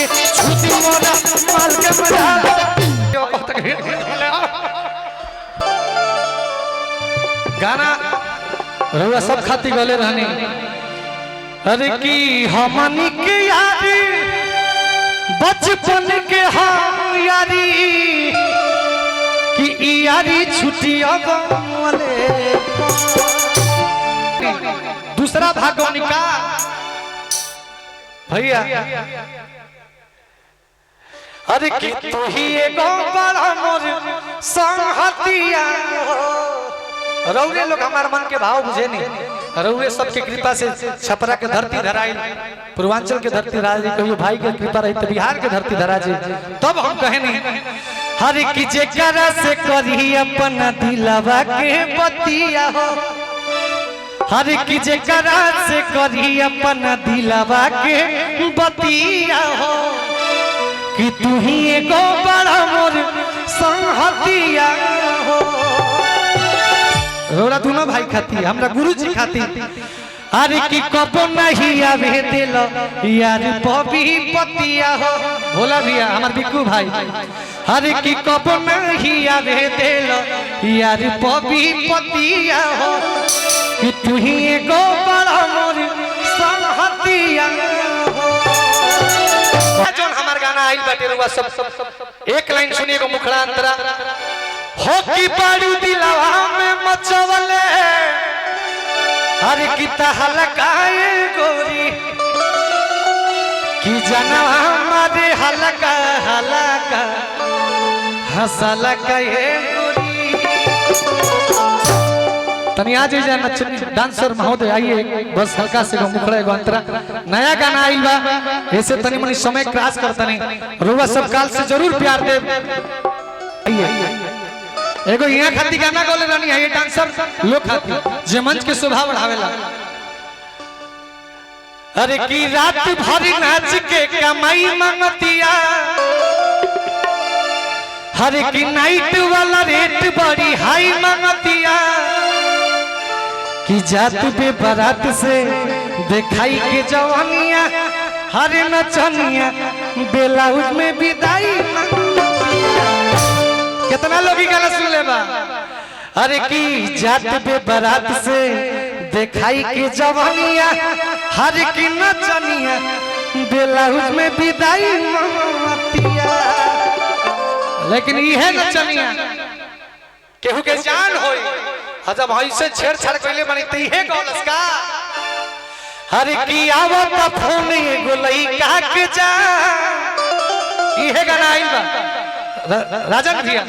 के छुटी मोरा माल के मजा गाना रउआ सब खाती गले रहनी। अरे की हमनी के यारी बचपन के हम यारी कि यारी छुट्टी अब दूसरा भागवनिका भैया। अरे कि तू ही एगो बड़ा मोर संहतिया। रउरे लोग हमार मन के भाव बुझे नहीं। रउरे सबके कृपा से छपरा के धरती धराई, पूर्वांचल के धरती धरा जी, कहियो भाई के कृपा रही तो बिहार के धरती धरा जी। तब हम कहे नहीं हर की जेकरा से करी अपन दिलवा के बतिया हो। हर की जेकरा से करी अपन दिलवा के बतिया हो कि तू ही एगो बड़ा मोर संहतिया हो। रोड़ा दोनों भाई खाती हमरा गुरु जी खाती। अरे की कबो नहीं आवे दिल यार बबी पतिया हो। भोला भैया हमार बिक्कू भाई। अरे की कबो नहीं आवे दिल यार बबी पतिया हो कि तू ही एगो बड़ा मोर संहतिया हो। जोन हमार गाना आइल बाटे रुआ सब एक लाइन सुनिएगा मुखड़ा अंतरा हो की बड़ी दिलवा में मचवले। हर की तहलकाए गोरी की जनवा हमारे हलका हलका हंसला कहे गोरी। तनी आज डांसर महोदय आइए बस हल्का से मुखड़ा एगो अंतरा नया गाना आइल बा ऐसे तनी मनी समय क्रॉस करता नहीं। रुआ सब काल से जरूर प्यार दे। आइए एगो यहाँ खाती गाना गोले रानी है। ये डांसर लोग खाती जे मंच के शोभा बढ़ावेला। अरे की रात भर नाच के कमाई मंगतिया। हरे की नाइट वाला रेट बड़ी हाई मंगतिया कि जात पे बारात से दिखाई के जवानिया। हरे नचनिया ब्लाउज में विदाई। कितना लोग गाना सुन ले बा। अरे की जात पे बारात से दिखाई के जवानिया। हर की नचनिया ब्लाउज में विदाई मंगतिया। लेकिन यह नचनिया केहू के जान होई जब ऐसे छेड़छाड़ कैले बनी तो यह गौलस का। हर की आवत फोन एगो लइका के जा। यह गाना आइल बा राजन भैया।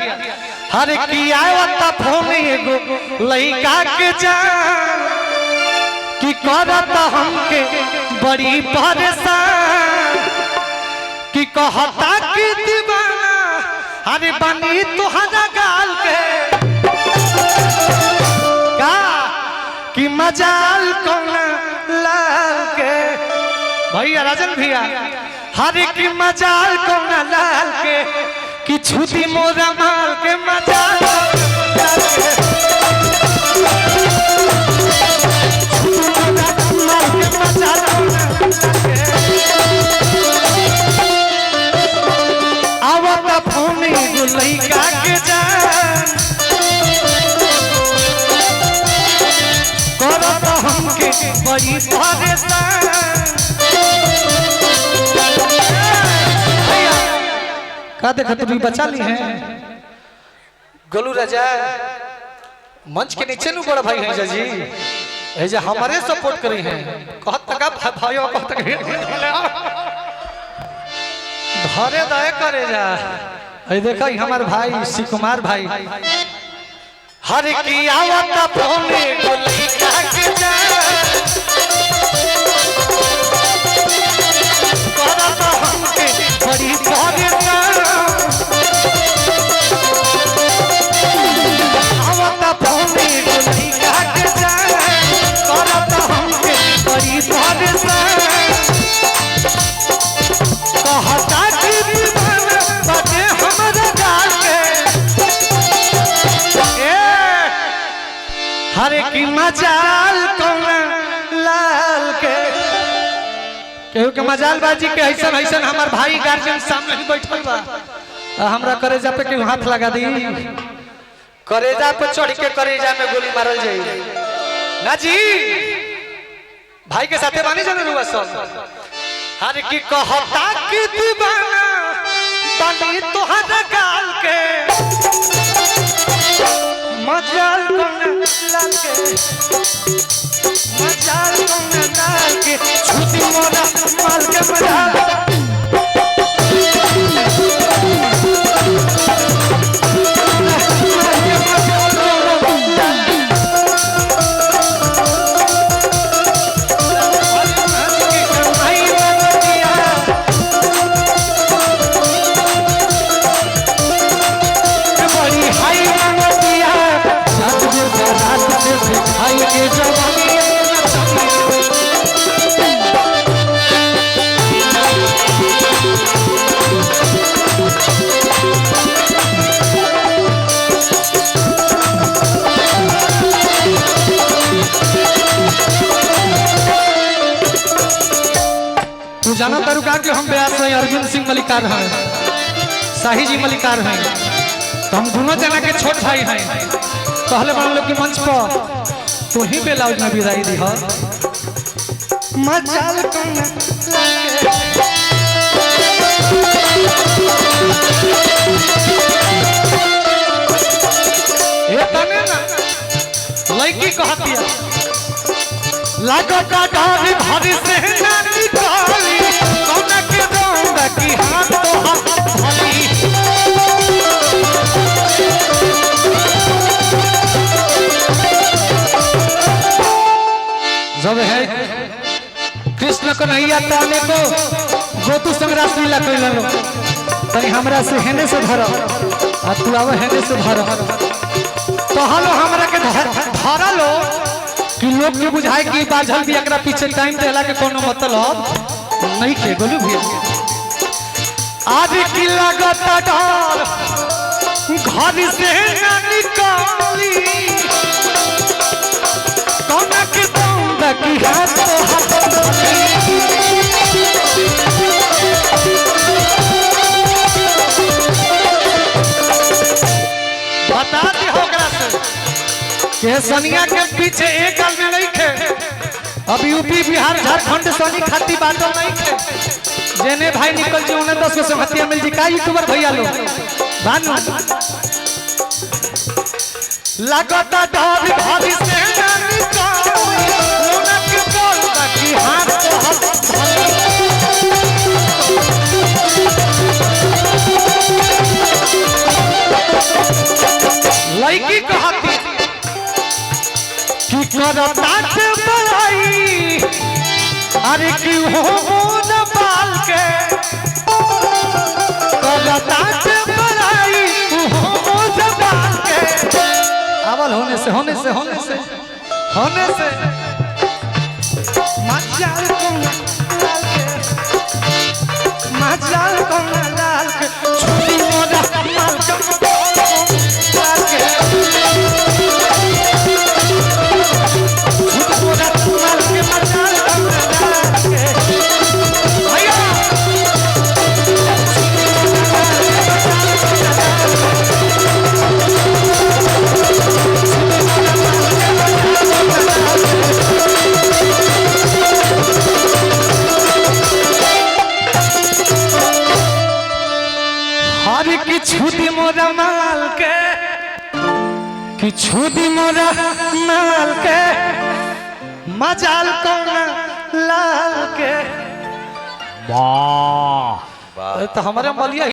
हर की आवत फोन एगो लइका के जा कि करत हमके बड़ी परेशान कि कहता कि दीवाना अरे बनी तुहरा गाल के का कि मजाल कोना लाल के। भैया राजन भैया हर की मजाल कोना लाल के कि छुटी मोरा माल के मजाल आवता फोन लइका के जान करत हमके बड़ी परेशान। का देखा तू बचा ली है गोलू राजा मंच के नीचे नु बड़ा भाई है जी ऐसे हमारे सपोर्ट करी हैं। कहत तक भाइयों कहत तक धरे दया करे जा। देखा हमार भाई श्री कुमार भाई हर की आवत फोने लइका के जा करत हमके बड़ी परेशान। आवत फोने लइका के जा करत हमके बड़ी परेशान। कहता कि दीवाना बाटे हमरा गाल के हर की मजाल कोना लाल के केहू के मजालबाजी के ऐसन ऐसन हमार भाई गार्जियन सामने ही बैठल बा हमरा करेजा पे केहू हाथ लगा दी करेजा पे चढ़ के करेजा में गोली मारल जाई ना जी भाई के साथे बानी जाने रुआ सब हर की कहता कि दीवाना बानी तोहरा गाल के मजाल कोना लाल के मजाल कोना लाल के छुटी मोरा माल के मजाल तू जाना तरुका कि हम ब्यास हैं अरविंद सिंह मलिकार हैं शाही जी मलिकार हैं तो हम दोनों जना के छोट भाई हैं पहले मान लो कि मंच पर तू ही बेलाउज में विदाई दी हो मजाल ये तने ना लड़की कहती है लागता डाली भरी से ना निकाली कौन के दूंगा कि हाथ तो हाथ भरी जब है कृष्ण कन्हैया ताने को गोतु संग्रास लीला कइला लो तनी हमरा से हेने से धर आ तू आवे हेने से धर तो हलो हमरा के धरा लो कि लोग के बुझाए कि बाझल भी एकरा पीछे टाइम देला के कोनो मतलब नहीं के गोलू भैया आज की लागत डर घर से ना निकाली कौन के दूंगा कि हाथ तो हाथ बता दी होकरा से के सनिया के पीछे एक आदमी नहीं खे अब यूपी बिहार झारखंड सनी खाती बातों नहीं खे जेने भाई निकल जी उन्हें 10 से हत्या मिल जी का यूट्यूबर भैया लोग बानू लगता डर भाभी से ना निकाली लोना के बोल बाकी हाथ तो हाथ लड़की कहती कि करता के बड़ाई अरे कि हो मोर बाल के करता के बड़ाई हो मोर बाल के आवल होने से मजाल को लाल के छुटी मोरा माल के छुदी मोरा माल के कि छुदी मोरा माल के मजाल कोना लाल के वाह तो हमारे मलिया